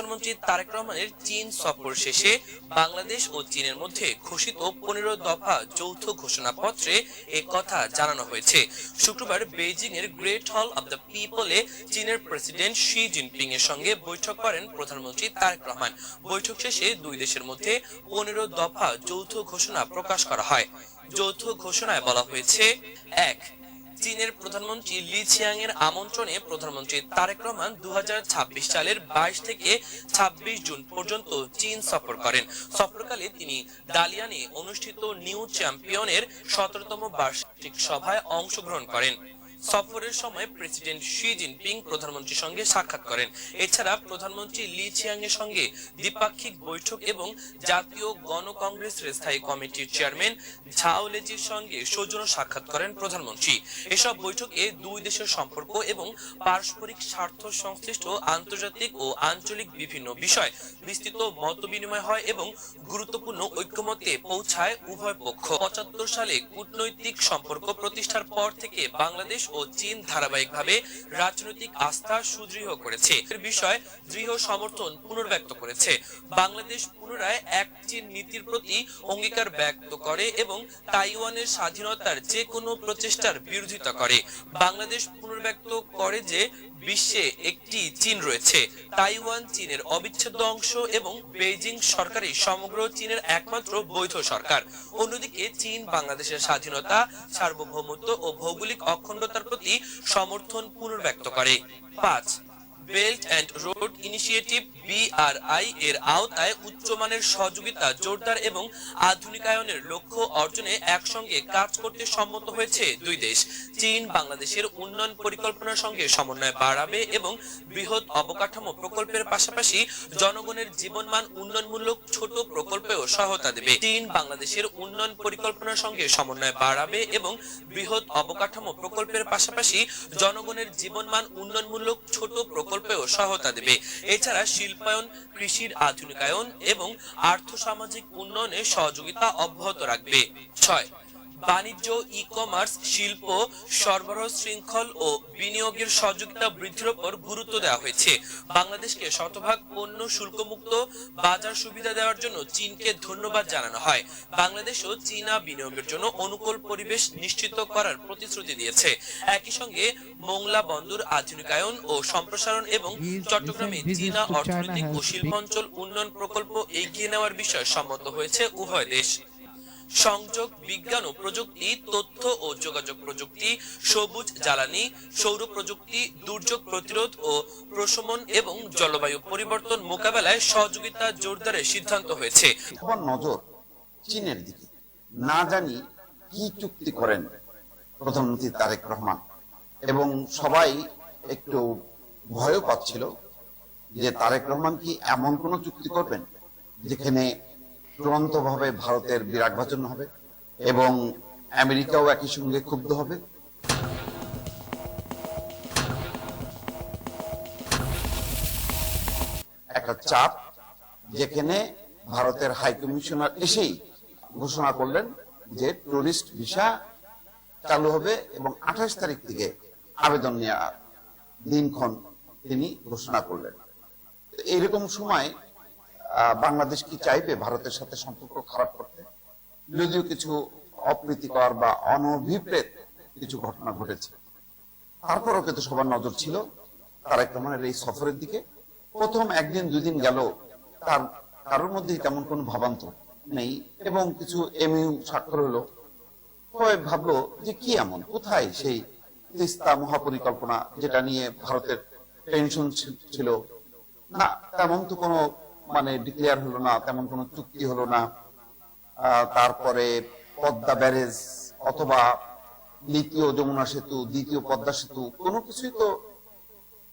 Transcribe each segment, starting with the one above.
প্রধানমন্ত্রী তারেক রহমানের চীন সফর শেষে বাংলাদেশ ও চীনের মধ্যে ঘোষিত 15 দফা যৌথ ঘোষণাপত্রে এ কথা জানানো হয়েছে। শুক্রবার বেইজিং এর গ্রেট হল অব দ্য পিপলে চীনের প্রেসিডেন্ট শি জিনপিং এর সঙ্গে বৈঠক করেন প্রধানমন্ত্রী তারেক রহমান। বৈঠক শেষে দুই দেশের মধ্যে 15 দফা যৌথ ঘোষণা প্রকাশ করা হয়। যৌথ ঘোষণায় বলা হয়েছে, 1. চীনের প্রধানমন্ত্রী লি ছিয়াং এর আমন্ত্রণে প্রধানমন্ত্রী তারেক রহমান 2026 সালের 22 থেকে 26 জুন পর্যন্ত চীন সফর করেন। সফরকালে তিনি দালিয়ানে অনুষ্ঠিত নিউ চ্যাম্পিয়নের 17তম বার্ষিক সভায় অংশগ্রহণ করেন। সফরের সময় প্রেসিডেন্ট শি জিনপিং প্রধানমন্ত্রীর সঙ্গে সাক্ষাৎ করেন। এছাড়া প্রধানমন্ত্রী লি ছিয়াং এর সঙ্গে দ্বিপাক্ষিক বৈঠক এবং জাতীয় গণ কংগ্রেসের স্থায়ী কমিটির চেয়ারম্যান ঝাও লেজির সঙ্গে সৌজন্য সাক্ষাৎ করেন প্রধানমন্ত্রী। এসব বৈঠকে দুই দেশের সম্পর্ক এবং পারস্পরিক স্বার্থ সংশ্লিষ্ট আন্তর্জাতিক ও আঞ্চলিক বিভিন্ন বিষয় বিস্তৃত মতবিনিময় হয় এবং গুরুত্বপূর্ণ ঐক্যমত্যে পৌঁছায় উভয় পক্ষ। 75 সালে কূটনৈতিক সম্পর্ক প্রতিষ্ঠার পর থেকে বাংলাদেশ ও চীন ধারাবাহিকভাবে রাজনৈতিক আস্থা সুদৃঢ় করেছে। এর বিষয়ে দৃঢ় সমর্থন পুনর্ব্যক্ত করেছে। বাংলাদেশ পুনরায় এক চীন নীতির প্রতি অঙ্গীকার ব্যক্ত করে এবং তাইওয়ানের স্বাধীনতার যে কোনো প্রচেষ্টার বিরোধিতা করে। বাংলাদেশ পুনর্ব্যক্ত করে যে বিশ্বে একটি চীন রয়েছে, তাইওয়ান চীনের অবিচ্ছেদ্য অংশ এবং বেইজিং সরকারই সমগ্র চীনের একমাত্র বৈধ সরকার। অন্যদিকে চীন বাংলাদেশের স্বাধীনতা, সার্বভৌমত্ব ও ভৌগোলিক অখণ্ডতার প্রতি সমর্থন পুনর্ব্যক্ত করে। 5. Belt and road initiative BRI এর আওতায় উচ্চমানের সহযোগিতা জোরদার এবং আধুনিকায়নের লক্ষ্য অর্জনে একসঙ্গে কাজ করতে সম্মত হয়েছে দুই দেশ। চীন বাংলাদেশের উন্নয়ন পরিকল্পনার সঙ্গে সমন্বয় বাড়াবে এবং বৃহৎ অবকাঠামো প্রকল্পের পাশাপাশি জনগণের জীবনমান উন্নয়নমূলক ছোট প্রকল্পেও সহায়তা দেবে। চীন বাংলাদেশের উন্নয়ন পরিকল্পনার সঙ্গে সমন্বয় বাড়াবে এবং বৃহৎ অবকাঠামো প্রকল্পের পাশাপাশি জনগণের জীবনমান উন্নয়নমূলক ছোট প্রকল্পেও সহায়তা দেবে। এছাড়া শিল্পায়ন, কৃষির আধুনিকায়ন এবং আর্থসামাজিক উন্নয়নে সহযোগিতা অব্যাহত রাখবে। 6. বাণিজ্য, ই-কমার্স, শিল্প, সরবরাহ শৃঙ্খল ও বিনিয়োগের সহযোগিতা বৃদ্ধির উপর গুরুত্ব দেওয়া হয়েছে। বাংলাদেশকে শতভাগ পণ্য শুল্কমুক্ত বাজার সুবিধা দেওয়ার জন্য চীনকে ধন্যবাদ জানানো হয়। বাংলাদেশও চীনা বিনিয়োগের জন্য অনুকূল পরিবেশ নিশ্চিত করার প্রতিশ্রুতি দিয়েছে। একই সঙ্গে মোংলা বন্দর আধুনিকায়ন ও সম্প্রসারণ এবং চট্টগ্রামে চীনা অর্থনৈতিক ও শিল্পাঞ্চল উন্নয়ন প্রকল্প এগিয়ে নেওয়ার বিষয়ে সম্মত হয়েছে উভয় দেশ। সংযোগ, বিজ্ঞান ও প্রযুক্তি, তথ্য ও যোগাযোগ প্রযুক্তি, সবুজ জ্বালানি, সৌর প্রযুক্তি, দুর্যোগ প্রতিরোধ ও প্রশমন এবং জলবায়ু পরিবর্তন মোকাবেলায় সহযোগিতা জোরদারের সিদ্ধান্ত হয়েছে। নজর চীনের দিকে, না জানি কি চুক্তি করেন প্রধানমন্ত্রী তারেক রহমান, এবং সবাই একটু ভয়ও পাচ্ছিল যে তারেক রহমান কি এমন কোন চুক্তি করবেন যেখানে চূড়ান্তভাবে ভারতের বিরাগভাজন হবে এবং আমেরিকাও একই সঙ্গে ক্ষুব্ধ হবে। একটা চাপ, যেখানে ভারতের হাই কমিশনার এসেই ঘোষণা করলেন যে টুরিস্ট ভিসা চালু হবে এবং 28 তারিখ থেকে আবেদন নেওয়ার দিনক্ষণ তিনি ঘোষণা করলেন। এইরকম সময় বাংলাদেশ কি চাইবে ভারতের সাথে সম্পর্ক খারাপ করতে? যদিও কিছু অপ্রীতিকর বা অনভিপ্রেত কিছু ঘটনা ঘটেছে, তারপরও কিন্তু সবার নজর ছিল তারেক রহমানের এই সফরের দিকে। প্রথম একদিন দুদিন গেল, তার কারোর মধ্যে তেমন কোনো ভাবান্ত নেই এবং কিছু এমইউ স্বাক্ষর হলো। সবাই ভাবলো যে কি এমন, কোথায় সেই তিস্তা মহাপরিকল্পনা যেটা নিয়ে ভারতের টেনশন ছিল? না, তেমন তো কোনো ডিক্লেয়ার হলো না, তেমন কোনো চুক্তি হলো না। তারপরে পদ্মা ব্যারেজ অথবা দ্বিতীয় যমুনা সেতু, দ্বিতীয় পদ্মা সেতু, কোনো কিছুই তো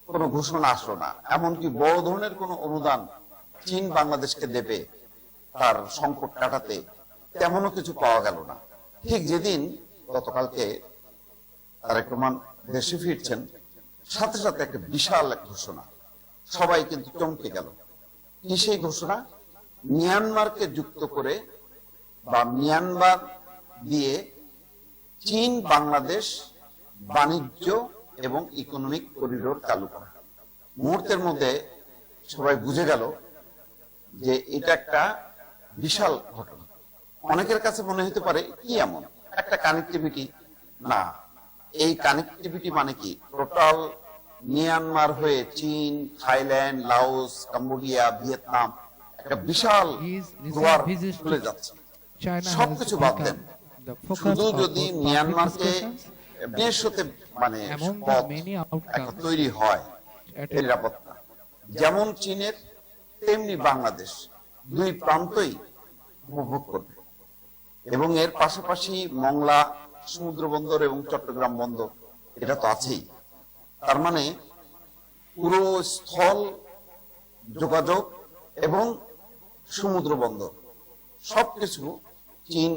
কোনো ঘোষণা আসলো না। এমনকি বড় ধরনের কোনো অনুদান চীন বাংলাদেশকে দেবে তার সংকট কাটাতে, তেমনও কিছু পাওয়া গেল না। ঠিক যেদিন গতকালকে তারেক রহমান দেশে ফিরছেন, সাথে সাথে একটা বিশাল এক ঘোষণা, সবাই কিন্তু চমকে গেল। কি সেই ঘোষণা? মিয়ানমারকে যুক্ত করে বা মিয়ানমার দিয়ে চীন বাংলাদেশ বাণিজ্য এবং ইকোনমিক করিডোর চালু করা। মুহূর্তের মধ্যে সবাই বুঝে গেল যে এটা একটা বিশাল ঘটনা। অনেকের কাছে মনে হতে পারে কি এমন একটা কানেক্টিভিটি, না, এই কানেক্টিভিটি মানে কি টোটাল মিয়ানমার হয়ে চীন, থাইল্যান্ড, লাওস, কম্বোডিয়া, ভিয়েতনাম একটা বিশাল দুয়ার খুলে যাচ্ছে। সবকিছু বাদ দেন, শুধু যদি মিয়ানমারকে দেশ হতে মানে পথ একটা তৈরি হয় নিরাপত্তা, যেমন চীনের তেমনি বাংলাদেশ দুই প্রান্তই উপভোগ করবে। এবং এর পাশাপাশি মংলা সমুদ্র বন্দর এবং চট্টগ্রাম বন্দর এটা তো আছেই। তার মানে পুরো স্থল যোগাযোগ এবং সমুদ্র বন্দর সবকিছু চীন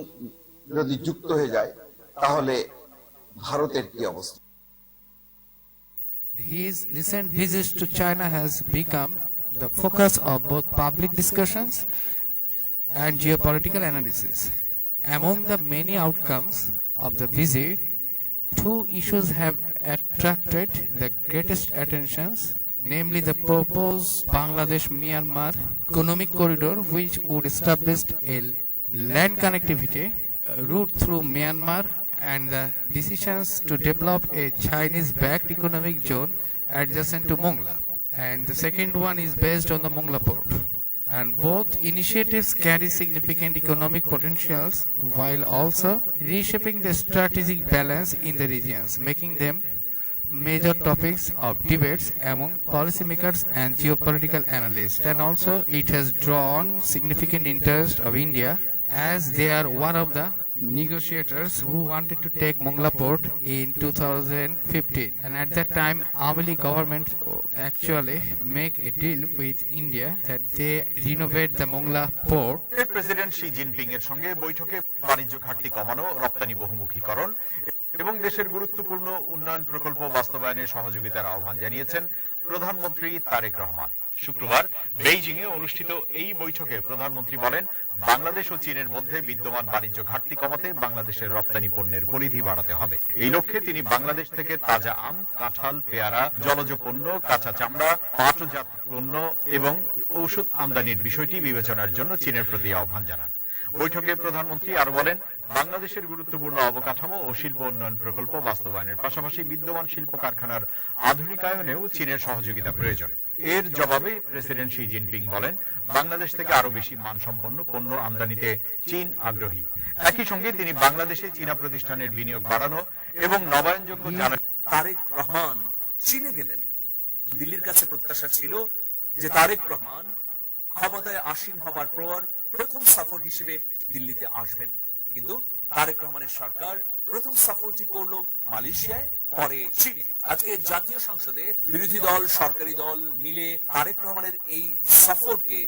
যদি যুক্ত হয়ে যায় তাহলে ভারতের কি অবস্থা? His recent visits to China has become the focus of both public discussions and geopolitical analysis. Among the many outcomes of the visit, two issues have attracted the greatest attentions, namely the proposed Bangladesh-Myanmar economic corridor, which would establish a land connectivity route through Myanmar, and the decisions to develop a Chinese-backed economic zone adjacent to Mongla. And the second one is based on the Mongla port. And both initiatives carry significant economic potentials while also reshaping the strategic balance in the regions, making them major topics of debates among policymakers and geopolitical analysts. And also it has drawn significant interest of India, as they are one of the negotiators who wanted to take Mongla port in 2015, and at that time Awali government actually make a deal with India that they renovate the Mongla port. President Xi Jinping এর সঙ্গে বৈঠকে বাণিজ্য ঘাটতি কমানো, রপ্তানি বহুমুখীকরণ এবং দেশের গুরুত্বপূর্ণ উন্নয়ন প্রকল্প বাস্তবায়নের সহযোগিতার আহ্বান জানিয়েছেন প্রধানমন্ত্রী তারেক রহমান। শুক্রবার বেইজিং এ অনুষ্ঠিত এই বৈঠকে প্রধানমন্ত্রী বলেন, বাংলাদেশ ও চীনের মধ্যে বিদ্যমান বাণিজ্য ঘাটতি কমাতে বাংলাদেশের রপ্তানি পণ্যের পরিধি বাড়াতে হবে। এই লক্ষ্যে তিনি বাংলাদেশ থেকে তাজা আম, কাঁঠাল, পেয়ারা, জলজ পণ্য, কাঁচা চামড়া, পাটজাত পণ্য এবং ঔষধ আমদানির বিষয়টি বিবেচনার জন্য চীনের প্রতি আহ্বান জানান। বৈঠকে প্রধানমন্ত্রী আরো বলেন, বাংলাদেশের গুরুত্বপূর্ণ অবকাঠামো ও শিল্প উন্নয়ন প্রকল্প বাস্তবায়নের পাশাপাশি বিদ্যমান শিল্প কারখানার আধুনিকায়নেও চীনের সহযোগিতা প্রয়োজন। এর জবাবে প্রেসিডেন্ট শি জিনপিং বলেন, বাংলাদেশ থেকে আরো বেশি মানসম্পন্ন পণ্য আমদানিতে চীন আগ্রহী। একই সঙ্গে তিনি বাংলাদেশে চীনা প্রতিষ্ঠানের বিনিয়োগ বাড়ানো এবং নবায়নযোগ্য জ্বালানি। তারেক রহমান চীনে গেলেন। দিল্লির কাছে প্রত্যাশা ছিল যে তারেক রহমান ক্ষমতায় আসীন হবার পর প্রথম সফর হিসেবে দিল্লিতে আসবেন, কিন্তু তারেক রহমানের সরকার প্রথম সফরটি করলো মালয়েশিয়ায়, পরে চীনে। আজকে জাতীয় সংসদে বিরোধী দল, সরকারি দল মিলে তারেক রহমানের এই সফরকে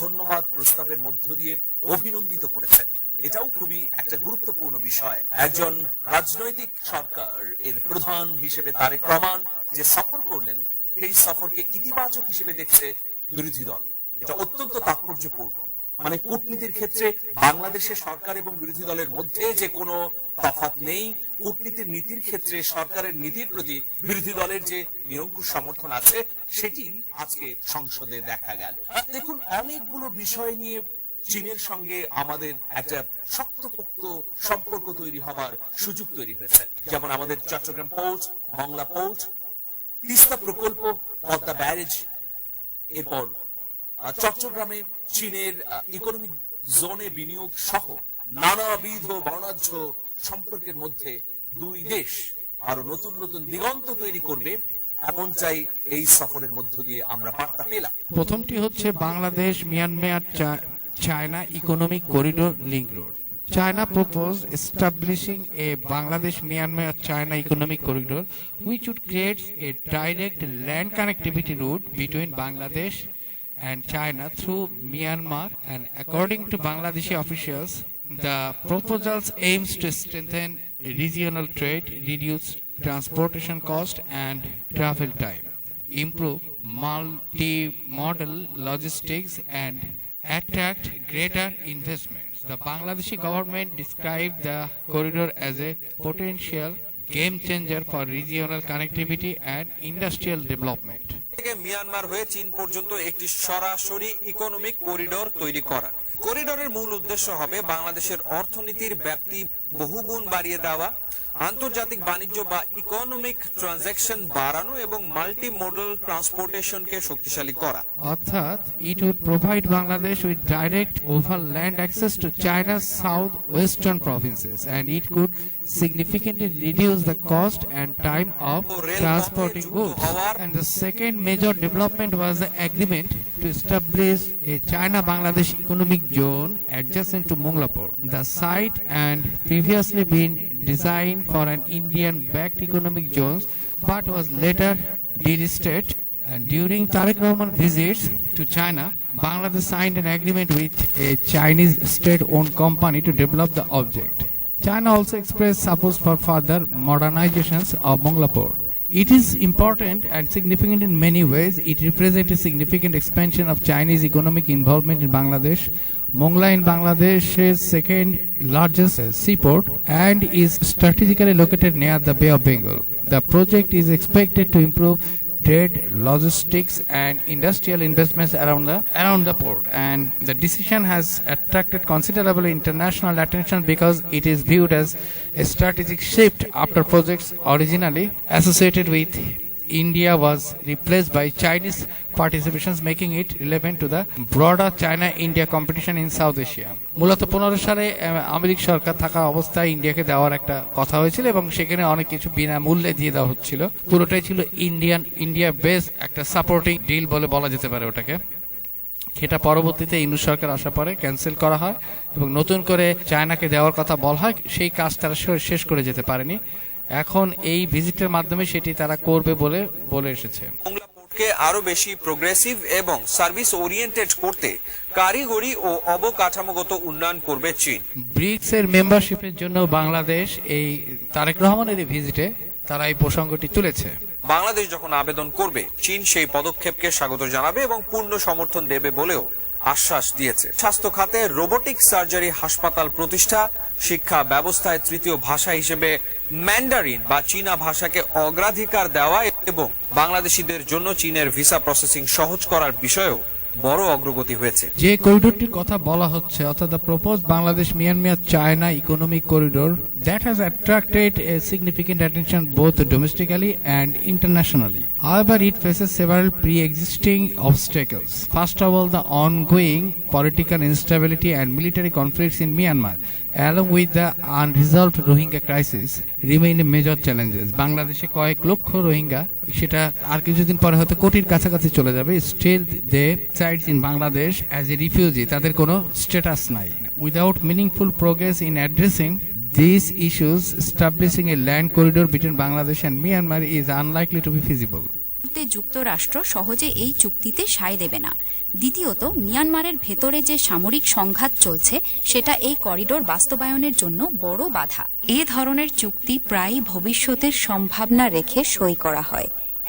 ধন্যবাদ প্রস্তাবের মধ্য দিয়ে অভিনন্দিত করেছেন। এটাও খুবই একটা গুরুত্বপূর্ণ বিষয়। একজন রাজনৈতিক সরকার এর প্রধান হিসেবে তারেক রহমান যে সফর করলেন, সেই সফরকে ইতিবাচক হিসেবে দেখছে বিরোধী দল। এটা অত্যন্ত তাৎপর্যপূর্ণ। মানে কূটনীতির ক্ষেত্রে বাংলাদেশের সরকার এবং বিরোধী দলের মধ্যে যে কোনো তফাৎ নেই, কূটনীতির নীতির ক্ষেত্রে সরকারের নীতির প্রতি বিরোধী দলের যে নিরঙ্কুশ সমর্থন আছে, সেটি আজকে সংসদে দেখা গেল। দেখুন, অনেকগুলো বিষয় নিয়ে চীনের সঙ্গে আমাদের একটা শক্তপোক্ত সম্পর্ক তৈরি হবার সুযোগ তৈরি হয়েছে। যেমন আমাদের চট্টগ্রাম পোর্ট, মংলা পোর্ট, তিস্তা প্রকল্প, পদ্মা ব্যারেজ, এরপর চট্টগ্রামে চীনের ইকোনমিক জোনে বিনিয়োগ সহ নানাবিধ বর্ণাঢ্য সম্পর্কের মধ্যে দুই দেশ আরো নতুন নতুন দিগন্ত তৈরি করবে, এমন চাই এই সফরের মধ্য দিয়ে আমরা বার্তা পেলাম। প্রথমটি হচ্ছে Bangladesh Myanmar China economic corridor link road. China proposed establishing a Bangladesh-Myanmar-China economic corridor which would create a direct land connectivity route between Bangladesh and China through Myanmar, and according to Bangladeshi officials, the proposals aims to strengthen regional trade, reduce transportation cost and travel time, improve multi-modal logistics and attract greater investments. The Bangladeshi government described the corridor as a potential game changer for regional connectivity and industrial development. থেকে Myanmar হয়ে চীন পর্যন্ত একটি সরাসরি economic corridor তৈরি করা। করিডোরের মূল উদ্দেশ্য হবে বাংলাদেশের অর্থনীতির ব্যাপ্তি বহুগুণ বাড়িয়ে দেওয়া, আন্তর্জাতিক বাণিজ্য বা ইকোনমিক ট্রানজাকশন বাড়ানো এবং মাল্টি মোডাল ট্রান্সপোর্টেশনকে শক্তিশালী করা। অর্থাৎ it would provide Bangladesh with direct overland access to China's southwestern provinces, and it could significantly reduce the cost and time of transporting goods. And the second major development was the agreement to establish a China-Bangladesh economic zone adjacent to Monglapur. The site had previously been designed for an Indian-backed economic zone, but was later delisted. And during Tariq Rahman visits to China, Bangladesh signed an agreement with a Chinese state-owned company to develop the object. China also expressed support for further modernizations of Monglapur. It is important and significant in many ways. It represents a significant expansion of Chinese economic involvement in Bangladesh. Mongla in Bangladesh's second largest seaport and is strategically located near the Bay of Bengal. The project is expected to improve trade, logistics and industrial investments around the port, and the decision has attracted considerable international attention because it is viewed as a strategic shift after projects originally associated with India was replaced by Chinese participations, making it relevant to the broader China-India competition in South Asia. মূলত 15 সালে America সরকার থাকা অবস্থায় ইন্ডিয়াকে দেওয়ার একটা কথা হয়েছিল এবং সেখানে অনেক কিছু বিনামূল্যে দিয়ে দেওয়া হচ্ছিল। পুরোটাই ছিল ইন্ডিয়া বেস একটা সাপোর্টিং ডিল বলে বলা যেতে পারে ওটাকে। সেটা পরবর্তীতে ইন্দু সরকার আসার পরে ক্যান্সেল করা হয় এবং নতুন করে চায়নাকে দেওয়ার কথা বলা হয়। সেই কাজ তারা শেষ করে যেতে পারেনি। এখন এই ভিজিটের মাধ্যমে সেটি তারা করবে বলে এসেছে। মংলা পোর্টকে আরো বেশি প্রোগ্রেসিভ এবং সার্ভিস ওরিয়েন্টেড করতে কারিগরি ও অবকাঠামোগত উন্নয়ন করবে চীন। ব্রিক্স এর মেম্বারশিপের জন্য বাংলাদেশ এই তারেক রহমানের এই ভিজিটে তারা এই প্রসঙ্গটি তুলেছে। বাংলাদেশ যখন আবেদন করবে চীন সেই পদক্ষেপকে স্বাগত জানাবে এবং পূর্ণ সমর্থন দেবে বলেও আশ্বাস দিয়েছে। স্বাস্থ্য খাতে রোবোটিক সার্জারি হাসপাতাল প্রতিষ্ঠা, শিক্ষা ব্যবস্থায় তৃতীয় ভাষা হিসেবে ম্যান্ডারিন বা চীনা ভাষাকে অগ্রাধিকার দেওয়া এবং বাংলাদেশিদের জন্য চীনের ভিসা প্রসেসিং সহজ করার বিষয়েও বড় অগ্রগতি হয়েছে। যে করিডোরটির কথা বলা হচ্ছে অর্থাৎ the proposed Bangladesh Myanmar China economic corridor that has attracted a significant attention both domestically and internationally. However, it faces several pre-existing obstacles. First of all, the ongoing political instability and military conflicts in Myanmar, along with the unresolved Rohingya crisis, remain major challenges. বাংলাদেশে কয়েক লক্ষ রোহিঙ্গা, সেটা আর কিছুদিন পরে হয়তো কোটির কাছাকাছি চলে যাবে, still they reside in Bangladesh as a refugee. তাদের কোনো স্ট্যাটাস নাই. Without meaningful progress in addressing these issues, establishing a land corridor between Bangladesh and Myanmar is unlikely to be feasible. যুক্তরাষ্ট্র সহজে এই চুক্তিতে সায় দেবে না। দ্বিতীয়ত, মিয়ানমারের ভেতরে যে সামরিক সংঘাত চলছে সেটা এই করিডোর বাস্তবায়নের জন্য বড় বাধা। এ ধরনের চুক্তি প্রায়ই ভবিষ্যতের সম্ভাবনা রেখে সই করা হয়,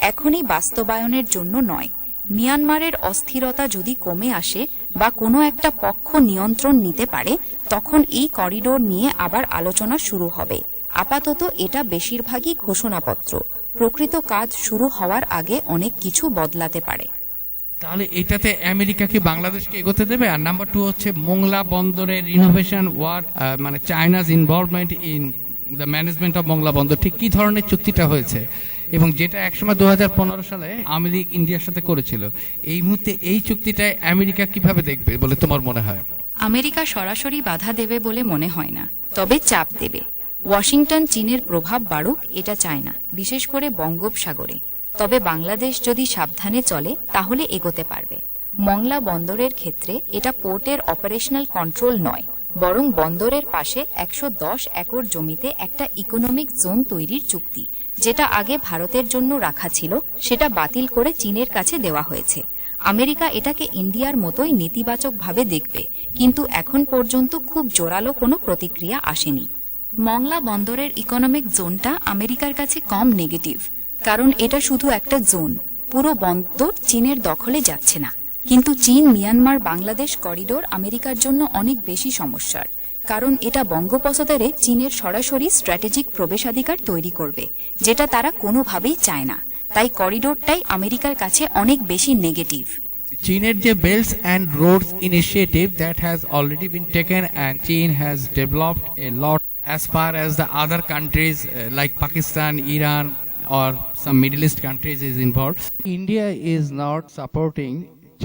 এখনই বাস্তবায়নের জন্য নয়। মিয়ানমারের অস্থিরতা যদি কমে আসে বা কোনো একটা পক্ষ নিয়ন্ত্রণ নিতে পারে, তখন এই করিডোর নিয়ে আবার আলোচনা শুরু হবে। আপাতত এটা বেশিরভাগই ঘোষণাপত্র। প্রকৃত কাজ শুরু হওয়ার আগে অনেক কিছু বদলাতে পারে। তাহলে এটাতে আমেরিকা কি বাংলাদেশকে এগোতে দেবে? আর নাম্বার 2 হচ্ছে মোংলা বন্দরের ইনোভেশন ওয়ার, মানে চায়নাজ involvement in the management of Mongla বন্দর, ঠিক কি ধরনের চুক্তিটা হয়েছে এবং যেটা একসময় 2015 সালে আমেরিকা ইন্ডিয়ার সাথে করেছিল, এই মুহূর্তে এই চুক্তিটায় আমেরিকা কিভাবে দেখবে বলে তোমার মনে হয়? আমেরিকা সরাসরি বাধা দেবে বলে মনে হয় না, তবে চাপ দেবে। ওয়াশিংটন চীনের প্রভাব বাড়ুক এটা চায় না, বিশেষ করে বঙ্গোপসাগরে। তবে বাংলাদেশ যদি সাবধানে চলে তাহলে এগোতে পারবে। মংলা বন্দরের ক্ষেত্রে এটা পোর্টের অপারেশনাল কন্ট্রোল নয়, বরং বন্দরের পাশে 110 একর জমিতে একটা ইকোনমিক জোন তৈরির চুক্তি, যেটা আগে ভারতের জন্য রাখা ছিল, সেটা বাতিল করে চীনের কাছে দেওয়া হয়েছে। আমেরিকা এটাকে ইন্ডিয়ার মতোই নেতিবাচকভাবে দেখবে, কিন্তু এখন পর্যন্ত খুব জোরালো কোনো প্রতিক্রিয়া আসেনি। মংলা বন্দরের ইকোনমিক জোনটা আমেরিকার কাছে কম নেগেটিভ, কারণ এটা শুধু একটা জোন, পুরো বন্দর চীনের দখলে যাচ্ছে না। কিন্তু চীন মিয়ানমার বাংলাদেশ করিডোর আমেরিকার জন্য অনেক বেশি সমস্যার, কারণ এটা বঙ্গোপসাগরে চীনের সরাসরি স্ট্র্যাটেজিক প্রবেশাধিকার তৈরি করবে, যেটা তারা কোনোভাবেই চায় না। তাই করিডোরটাই আমেরিকার কাছে অনেক বেশি নেগেটিভ। চীনের যে Belts and Roads initiative that has already been taken, and China has developed a lot as far as the other countries like Pakistan, Iran or some Middle East countries is involved. India is not supporting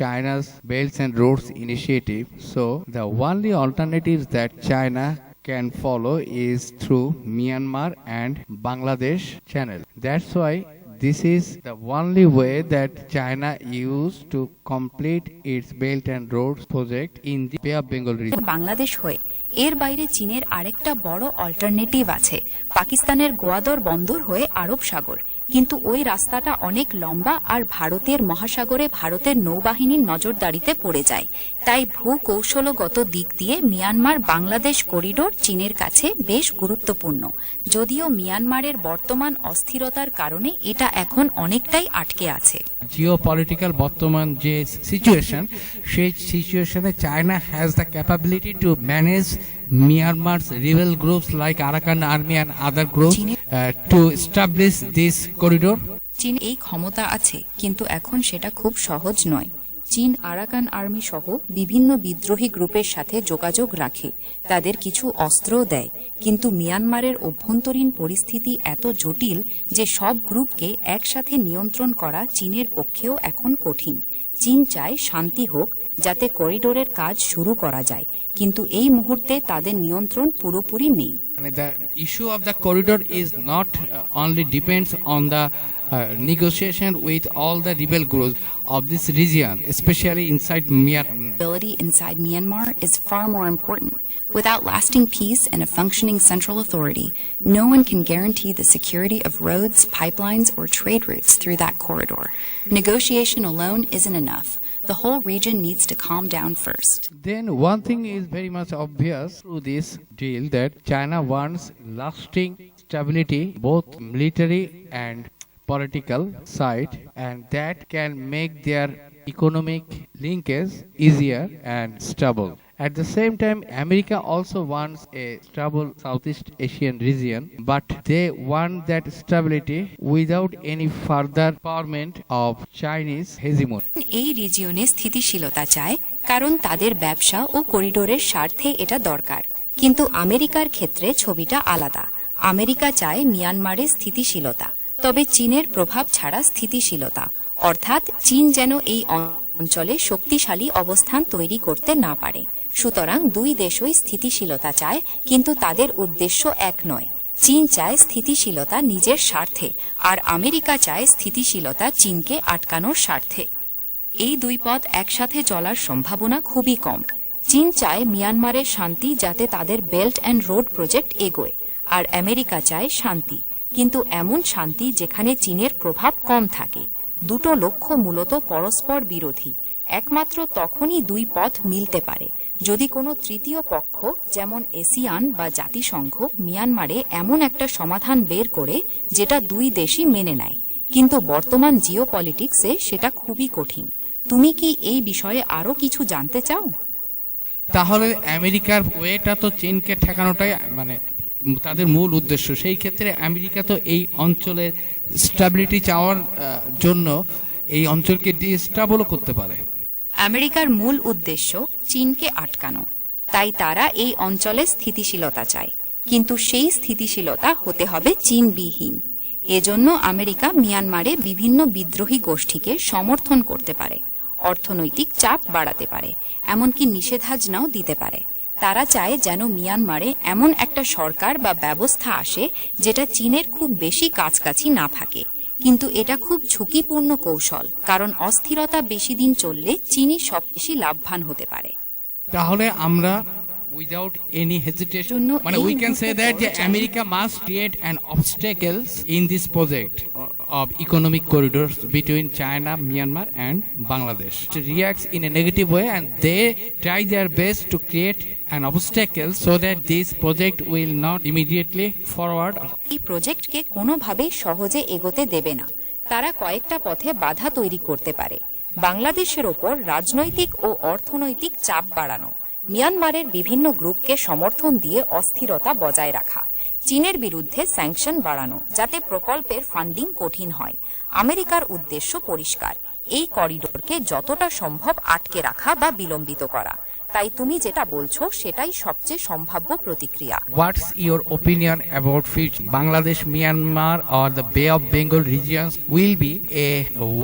China's Belts and Roads initiative, so the only alternatives that China can follow is through Myanmar and Bangladesh channel. That's why this is the only way that China used to complete its Belt and Roads project in the Bay of Bengal region. Bangladesh হয়ে এর বাইরে চীনের আরেকটা বড় alternative আছে পাকিস্তানের গোয়াদর বন্দর হয়ে আরব সাগর, কিন্তু ওই রাস্তাটা অনেক লম্বা আর ভারতের মহাসাগরে ভারতের নৌবাহিনীর নজরদারিতে পড়ে যায়। তাই ভূকৌশলগত দিক দিয়ে মিয়ানমার বাংলাদেশ করিডোর চীনের কাছে বেশ গুরুত্বপূর্ণ, যদিও মিয়ানমারের বর্তমান অস্থিরতার কারণে এটা এখন অনেকটাই আটকে আছে। জিওপলিটিক্যাল বর্তমান যে সিচুয়েশন, সেই সিচুয়েশনে China has the capability to manage Myanmar's rebel groups like Arakan Army and other groups to establish this corridor. চীন এই ক্ষমতা আছে, কিন্তু এখন সেটা খুব সহজ নয়। চীন আরাকান আর্মি সহ বিভিন্ন বিদ্রোহী গ্রুপের সাথে যোগাযোগ রাখে, তাদের কিছু অস্ত্রও দেয়, কিন্তু মিয়ানমারের অভ্যন্তরীণ পরিস্থিতি এত জটিল যে সব গ্রুপকে একসাথে নিয়ন্ত্রণ করা চীনের পক্ষেও এখন কঠিন। চীন চায় শান্তি হোক, যাতে করিডোরের কাজ শুরু করা যায়, কিন্তু এই মুহূর্তে তাদের নিয়ন্ত্রণ পুরোপুরি নেই। The issue of the corridor is not only depends on the negotiation with all the rebel groups of this region, especially inside Myanmar. Stability inside Myanmar is far more important. Without lasting peace and a functioning central authority, no one can guarantee the security of roads, pipelines, or trade routes through that corridor. Negotiation alone isn't enough. The whole region needs to calm down first. Then one thing is very much obvious through this deal, that China wants lasting stability, both military and political side, and that can make their economic linkage easier and stable. At the same time, America also wants a stable Southeast Asian region, but they want that stability without any further empowerment of Chinese hegemony. এই রিজিয়নে স্থিতিশীলতা চায়, কারণ তাদের ব্যবসা ও করিডোরের স্বার্থে এটা দরকার। কিন্তু আমেরিকার ক্ষেত্রে ছবিটা আলাদা। আমেরিকা চায় মিয়ানমারে স্থিতিশীলতা, তবে চীনের প্রভাব ছাড়া স্থিতিশীলতা, অর্থাৎ চীন যেন এই অঞ্চলে শক্তিশালী অবস্থান তৈরি করতে না পারে। সুতরাং দুই দেশই স্থিতিশীলতা চায়, কিন্তু তাদের উদ্দেশ্য এক নয়। চীন চায় স্থিতিশীলতা নিজের স্বার্থে, আর আমেরিকা চায় স্থিতিশীলতা চীনকে আটকানোর স্বার্থে। এই দুই পথ একসাথে চলার সম্ভাবনা খুবই কম। চীন চায় মিয়ানমারের শান্তি, যাতে তাদের বেল্ট অ্যান্ড রোড প্রজেক্ট এগোয়, আর আমেরিকা চায় শান্তি, কিন্তু এমন শান্তি যেখানে চীনের প্রভাব কম থাকে। দুটো লক্ষ্য মূলত পরস্পর বিরোধী। একমাত্র তখনই দুই পথ মিলতে পারে যদি কোনো তৃতীয় পক্ষ, যেমন এসিয়ান বা জাতিসংঘ, মিয়ানমারে এমন একটা সমাধান বের করে যেটা দুই দেশই মেনে নেয়। কিন্তু বর্তমান জিওপলিটিক্সে সেটা খুবই কঠিন। তুমি কি এই বিষয়ে আরো কিছু জানতে চাও? তাহলে আমেরিকার ওয়েটা তো চীনকে ঠেকানোটাই মানে তাদের মূল উদ্দেশ্য। সেই ক্ষেত্রে আমেরিকা তো এই অঞ্চলের স্টেবিলিটি চাওয়ার জন্য এই অঞ্চলকে ডিস্টেবলও করতে পারে। আমেরিকার মূল উদ্দেশ্য চীনকে আটকানো, তাই তারা এই অঞ্চলে স্থিতিশীলতা চায়, কিন্তু সেই স্থিতিশীলতা হতে হবে চীনবিহীন। এজন্য আমেরিকা মিয়ানমারে বিভিন্ন বিদ্রোহী গোষ্ঠীকে সমর্থন করতে পারে, অর্থনৈতিক চাপ বাড়াতে পারে, এমনকি নিষেধাজ্ঞাও দিতে পারে। তারা চায় যেন মিয়ানমারে এমন একটা সরকার বা ব্যবস্থা আসে যেটা চীনের খুব বেশি কাছাকাছি না থাকে। কিন্তু এটা খুব ঝুঁকিপূর্ণ কৌশল, কারণ অস্থিরতা বেশি দিন চললে চীনই সব বেশি লাভবান হতে পারে। তাহলে আমরা without any hesitation, we can say that America must create an obstacles in this project of economic corridors between China, Myanmar and Bangladesh. It reacts in a negative way, and they try their best to create an obstacle so that this project will not immediately forward. এই প্রজেক্টকে কোনোভাবেই সহজে এগোতে দেবে না। তারা কয়েকটা পথে বাধা তৈরি করতে পারে। বাংলাদেশের ওপর রাজনৈতিক ও অর্থনৈতিক চাপ বাড়ানো, মিয়ানমারের বিভিন্ন গ্রুপকে সমর্থন দিয়ে অস্থিরতা বজায় রাখা, চীনের বিরুদ্ধে স্যাংশন বাড়ানো যাতে প্রকল্পের ফান্ডিং কঠিন হয়। আমেরিকার উদ্দেশ্য পরিষ্কার, এই করিডোরকে যতটা সম্ভব আটকে রাখা বা বিলম্বিত করা। তাই তুমি যেটা বলছো সেটাই সবচেয়ে সম্ভাব্য প্রতিক্রিয়া। What's your opinion about future Bangladesh, Myanmar or the Bay of Bengal regions will be a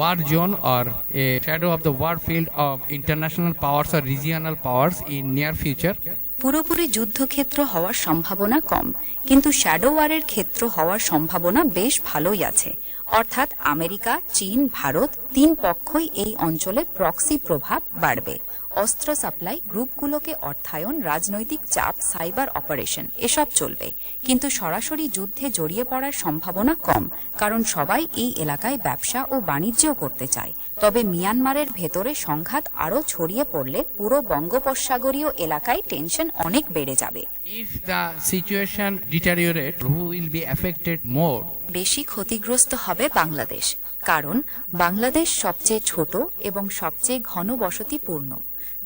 war zone or a shadow of the war field of international powers or regional powers in near future? পুরোপুরি যুদ্ধক্ষেত্র হওয়ার সম্ভাবনা কম, কিন্তু shadow ওয়ারের ক্ষেত্র হওয়ার সম্ভাবনা বেশ ভালোই আছে। অর্থাৎ আমেরিকা, চীন, ভারত তিন পক্ষই এই অঞ্চলে প্রক্সি প্রভাব বাড়বে। অস্ত্র সাপ্লাই, গ্রুপগুলোকে অর্থায়ন, রাজনৈতিক চাপ, সাইবার অপারেশন এসব চলবে, কিন্তু সরাসরি যুদ্ধে জড়িয়ে পড়ার সম্ভাবনা কম, কারণ সবাই এই এলাকায় ব্যবসা ও বাণিজ্য করতে চায়। তবে মিয়ানমারের ভেতরে সংঘাত আরও ছড়িয়ে পড়লে পুরো বঙ্গোপসাগরীয় এলাকায় টেনশন অনেক বেড়ে যাবে। If the situation deteriorates, who will be affected more? বেশি ক্ষতিগ্রস্ত হবে বাংলাদেশ, কারণ বাংলাদেশ সবচেয়ে ছোট এবং সবচেয়ে ঘনবসতিপূর্ণ।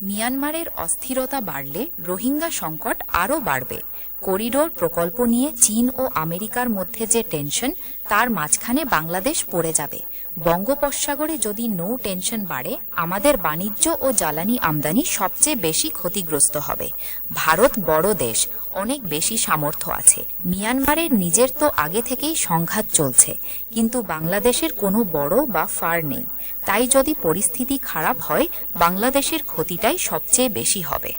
মিয়ানমারের অস্থিরতা বাড়লে রোহিঙ্গা সংকট আরও বাড়বে। করিডোর প্রকল্প নিয়ে চীন ও আমেরিকার মধ্যে যে টেনশন, তার মাঝখানে বাংলাদেশ পড়ে যাবে। বঙ্গোপসাগরে যদি নো টেনশন বাড়ে, আমাদের বাণিজ্য ও জ্বালানি আমদানি সবচেয়ে বেশি ক্ষতিগ্রস্ত হবে। ভারত বড় দেশ, অনেক বেশি সামর্থ্য আছে। মিয়ানমারের নিজের তো আগে থেকেই সংঘাত চলছে, কিন্তু বাংলাদেশের কোনো বড় বা ফার নেই। তাই যদি পরিস্থিতি খারাপ হয়, বাংলাদেশের ক্ষতিটাই সবচেয়ে বেশি হবে।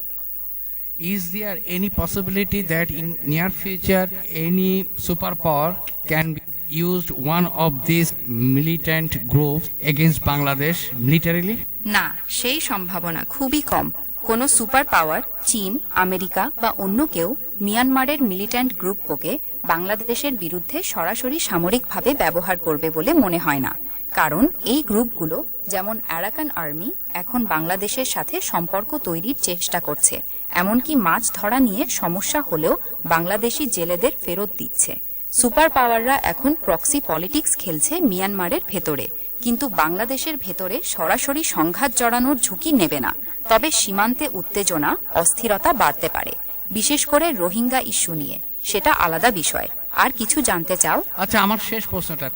Is there any possibility that in near future any superpower can be used one of these militant groups against Bangladesh militarily? না, সেই সম্ভাবনা খুবই কম। কোনো সুপার পাওয়ার, চীন, আমেরিকা বা অন্য কেউ মিয়ানমারের মিলিট্যান্ট গ্রুপকে বাংলাদেশের বিরুদ্ধে সরাসরি সামরিকভাবে ব্যবহার করবে বলে মনে হয় না, কারণ এই গ্রুপগুলো যেমন আরাকান আর্মি এখন বাংলাদেশের সাথে সম্পর্ক তৈরির চেষ্টা করছে, এমনকি মাছ ধরা নিয়ে সমস্যা হলেও বাংলাদেশি জেলেদের ফেরত দিচ্ছে। সুপার পাওয়াররা এখন প্রক্সি পলিটিক্স খেলছে মিয়ানমারের ভেতরে, কিন্তু বাংলাদেশের ভেতরে সরাসরি সংঘাত জড়ানোর ঝুঁকি নেবে না। তবে সীমান্তে উত্তেজনা, অস্থিরতা বাড়তে পারে, বিশেষ করে রোহিঙ্গা ইস্যু নিয়ে, সেটা আলাদা বিষয়। আর কিছু জানতে চাও? আচ্ছা, আমার শেষ প্রশ্নটা,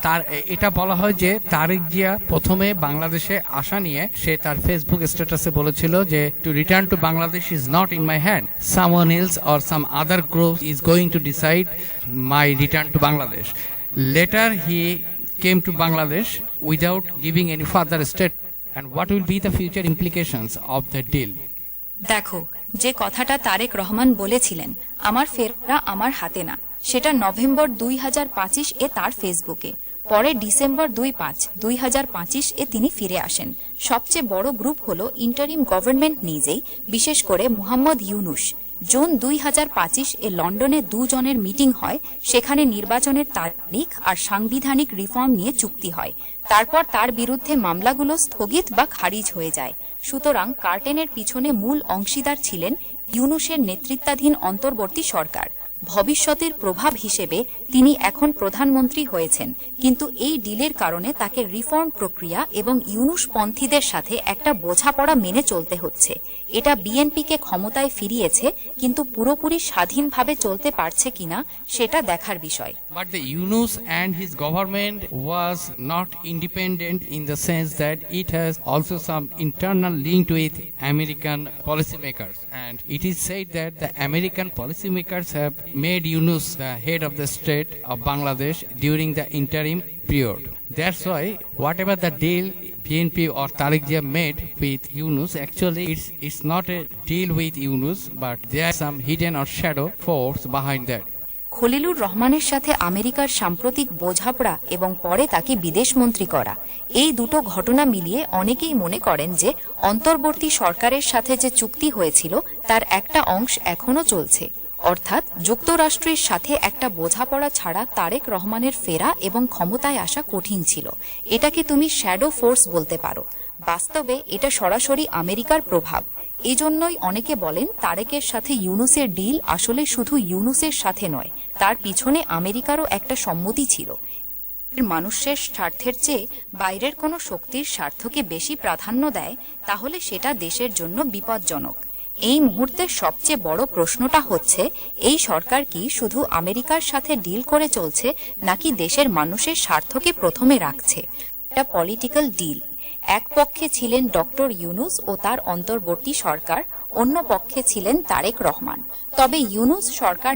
এটা বলা হয় যে তারেক জিয়া প্রথমে বাংলাদেশে আসা নিয়ে সে তার ফেসবুক স্ট্যাটাসে বলেছিল যে to return to Bangladesh is not in my hand, someone else or some other group is going to decide my return to Bangladesh. Letter he came to Bangladesh without giving any further state, and what will be the future implications of the deal? দেখো, যে কথাটা তারেক রহমান বলেছিলেন আমার ফেরা আমার হাতে না, সেটা নভেম্বর 2025 এ তার ফেসবুকে। পরে ডিসেম্বর 2/5/2025 এ তিনি ফিরে আসেন। সবচেয়ে বড় গ্রুপ হলো ইন্টারিম গভর্নমেন্ট নিজেই, বিশেষ করে মোহাম্মদ ইউনুস। জুন 2025 এ লন্ডনে দুজনের মিটিং হয়, সেখানে নির্বাচনের তারিখ আর সাংবিধানিক রিফর্ম নিয়ে চুক্তি হয়। তারপর তার বিরুদ্ধে মামলাগুলো স্থগিত বা খারিজ হয়ে যায়। সুতরাং কার্টেনের পিছনে মূল অংশীদার ছিলেন ইউনুসের নেতৃত্বাধীন অন্তর্বর্তী সরকার। ভবিষ্যতের প্রভাব হিসেবে তিনি এখন প্রধানমন্ত্রী হয়েছেন, কিন্তু এই ডিলের কারণে তাকে রিফর্ম প্রক্রিয়া এবং ইউনুসপন্থীদের সাথে একটা বোঝাপড়া মেনে চলতে হচ্ছে। এটা বিএনপিকে ক্ষমতায় ফিরিয়েছে, কিন্তু পুরোপুরি স্বাধীনভাবে চলতে পারছে কিনা সেটা দেখার বিষয়। But the Yunus and his government was not independent in the sense that it has also some internal link with American policymakers, and it is said that the American policymakers have made Yunus the head of the state of Bangladesh during the interim period. That's why whatever the deal BNP or Tariq Jia made with Yunus, actually it's not a deal with Yunus, but there is some hidden or shadow force behind that. Khalilur রহমানের সাথে আমেরিকার সাম্প্রতিক বোঝাপড়া এবং পরে তাকে বিদেশমন্ত্রী করা, এই দুটো ঘটনা মিলিয়ে অনেকেই মনে করেন যে অন্তর্বর্তী সরকারের সাথে যে চুক্তি হয়েছিল তার একটা অংশ এখনো চলছে। অর্থাৎ যুক্তরাষ্ট্রের সাথে একটা বোঝাপড়া ছাড়া তারেক রহমানের ফেরা এবং ক্ষমতায় আসা কঠিন ছিল। এটাকে তুমি শ্যাডো ফোর্স বলতে পারো। বাস্তবে এটা সরাসরি আমেরিকার প্রভাব। এজন্যই অনেকে বলেন তারেকের সাথে ইউনুসের ডিল আসলে শুধু ইউনুসের সাথে নয়, তার পিছনে আমেরিকারও একটা সম্মতি ছিল। মানুষের স্বার্থের চেয়ে বাইরের কোনো শক্তির স্বার্থকে বেশি প্রাধান্য দেয়, তাহলে সেটা দেশের জন্য বিপজ্জনক। এই মুহূর্তে সবচেয়ে বড় প্রশ্নটা হচ্ছে, এই সরকার কি শুধু আমেরিকার সাথে ডিল করে চলছে নাকি দেশের মানুষের স্বার্থকে প্রথমে রাখছে? এটা পলিটিক্যাল ডিল। এক পক্ষে ছিলেন ডক্টর ইউনূস ও তার অন্তর্বর্তী সরকার, অন্য পক্ষে ছিলেন তারেক রহমান। তবে ইউনূস সরকার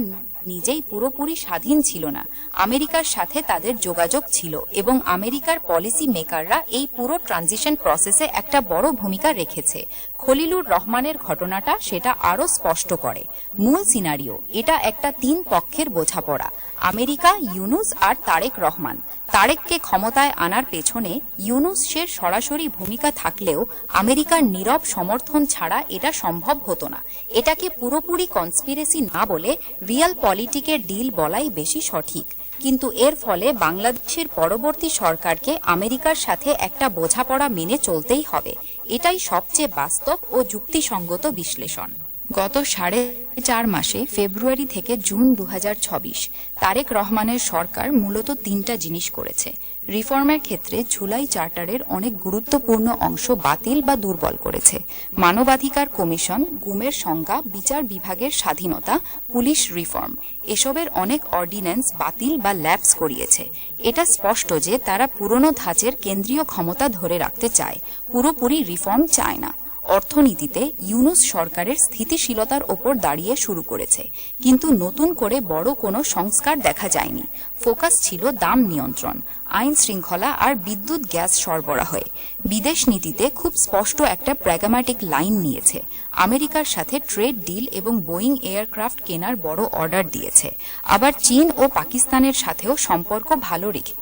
নিজেই পুরোপুরি স্বাধীন ছিল না। আমেরিকার সাথে তাদের যোগাযোগ ছিল এবং আমেরিকার পলিসি মেকাররা এই পুরো ট্রানজিশন প্রসেসে একটা বড় ভূমিকা রেখেছে। খলিলুর রহমানের ঘটনাটা সেটা আরো স্পষ্ট করে। মূল সিনারিও, এটা একটা তিন পক্ষের বোঝাপড়া, আমেরিকা, ইউনূস আর তারেক রহমান। তারেককে ক্ষমতায় আনার পেছনে ইউনূসের সরাসরি ভূমিকা থাকলেও আমেরিকার নীরব সমর্থন ছাড়া এটা সম্ভব হতো না। এটাকে পুরোপুরি কনস্পিরেসি না বলে রিয়াল পলিটিকের ডিল বলাই বেশি সঠিক। কিন্তু এর ফলে বাংলাদেশের পরবর্তী সরকারকে আমেরিকার সাথে একটা বোঝাপড়া মেনে চলতেই হবে। এটাই সবচেয়ে বাস্তব ও যুক্তিসঙ্গত বিশ্লেষণ। গত 4.5 মাসে ফেব্রুয়ারি থেকে জুন 2026 তারেক রহমানের সরকার মূলত তিনটা জিনিস করেছে। রিফর্মের ক্ষেত্রে জুলাই চার্টারের অনেক গুরুত্বপূর্ণ অংশ বাতিল বা দুর্বল করেছে। মানবাধিকার কমিশন, গুমের সংজ্ঞা, বিচার বিভাগের স্বাধীনতা, পুলিশ রিফর্ম, এসবের অনেক অর্ডিন্যান্স বাতিল বা ল্যাপস করিয়েছে। এটা স্পষ্ট যে তারা পুরনো ধাঁচের কেন্দ্রীয় ক্ষমতা ধরে রাখতে চায়, পুরোপুরি রিফর্ম চায় না। অর্থনীতিতে ইউনূস সরকারের স্থিতিশীলতার ওপর দাঁড়িয়ে শুরু করেছে, কিন্তু নতুন করে বড় কোনো সংস্কার দেখা যায়নি। ফোকাস ছিল দাম নিয়ন্ত্রণ, আইন শৃঙ্খলা আর বিদ্যুৎ গ্যাস সরবরাহে। বিদেশ নীতিতে খুব স্পষ্ট একটা প্র্যাগম্যাটিক লাইন নিয়েছে। আমেরিকার সাথে ট্রেড ডিল এবং বোয়িং এয়ারক্রাফট কেনার বড় অর্ডার দিয়েছে। আবার চীন ও পাকিস্তানের সাথেও সম্পর্ক ভালো রেখেছে।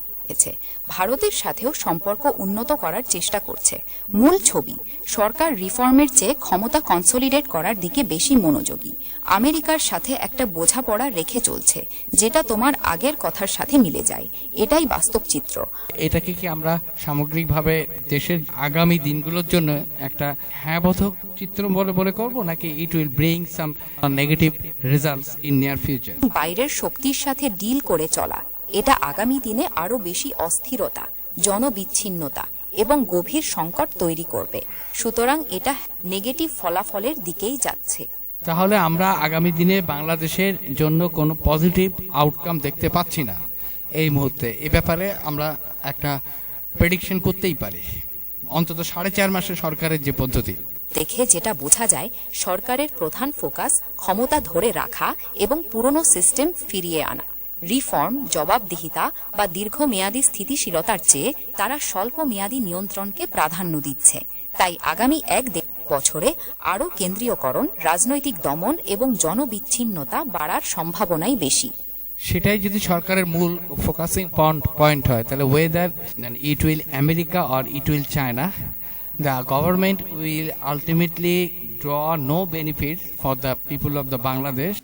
ভারতের সাথেও সম্পর্ক উন্নত করার চেষ্টা করছে। মূল ছবি, সরকার রিফর্মের চেয়ে ক্ষমতা কনসলিডেট করার দিকে বেশি মনোযোগী। আমেরিকার সাথে একটা বোঝাপড়া রেখে চলছে, যেটা তোমার আগের কথার সাথে মিলে যায়। এটাই বাস্তব চিত্র। এটাকে কি আমরা সামগ্রিকভাবে দেশের আগামী দিনগুলোর জন্য একটা হ্যাঁবোধক চিত্র বলে করব, নাকি it will bring some negative results in near future? বাইরের শক্তির সাথে ডিল করে চলা, এটা আগামী দিনে আরো বেশি অস্থিরতা, জনবিচ্ছিন্নতা এবং গভীর সংকট তৈরি করবে। সুতরাং এটা নেগেটিভ ফলাফলের দিকেই যাচ্ছে। তাহলে আমরা আগামী দিনে বাংলাদেশের জন্য কোনো পজিটিভ আউটকাম দেখতে পাচ্ছি না এই মুহূর্তে। এ ব্যাপারে আমরা একটা প্রেডিকশন করতেই পারি, অন্তত 4.5 মাসের সরকারের যে পদ্ধতি দেখে যেটা বোঝা যায়, সরকারের প্রধান ফোকাস ক্ষমতা ধরে রাখা এবং পুরনো সিস্টেম ফিরিয়ে আনা। রিফর্ম, জবাবদিহিতা বা দীর্ঘমেয়াদী স্থিতিশীলতার চেয়ে তারা স্বল্প মেয়াদী নিয়ন্ত্রণকে প্রাধান্য দিচ্ছে। তাই আগামী 1-1.5 বছরে আরও কেন্দ্রীয়করণ, রাজনৈতিক দমন এবং জনবিচ্ছিন্নতা বাড়ার সম্ভাবনাই বেশি। সেটাই যদি সরকারের মূল ফোকাসিং পয়েন্ট হয়, তাহলে weather it will America or it will China, the government will ultimately draw no benefit for the people of the Bangladesh.